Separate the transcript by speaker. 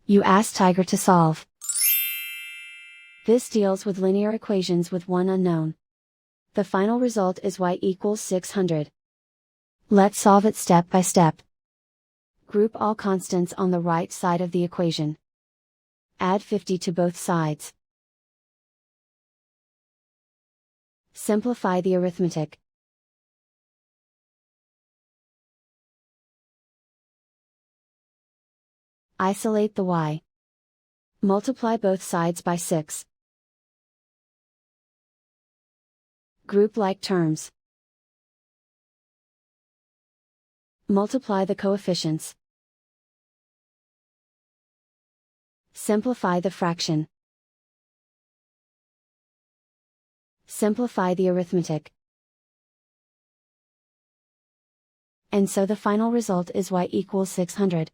Speaker 1: You ask Tiger to solve. This deals with linear equations with one unknown. The final result is y equals 600. Let's solve it step by step. Group all constants on the right side of the equation. Add 50 to both sides. Simplify the arithmetic. Isolate the y. Multiply both sides by 6. Group like terms. Multiply the coefficients. Simplify the fraction. Simplify the arithmetic. And so the final result is y equals 600.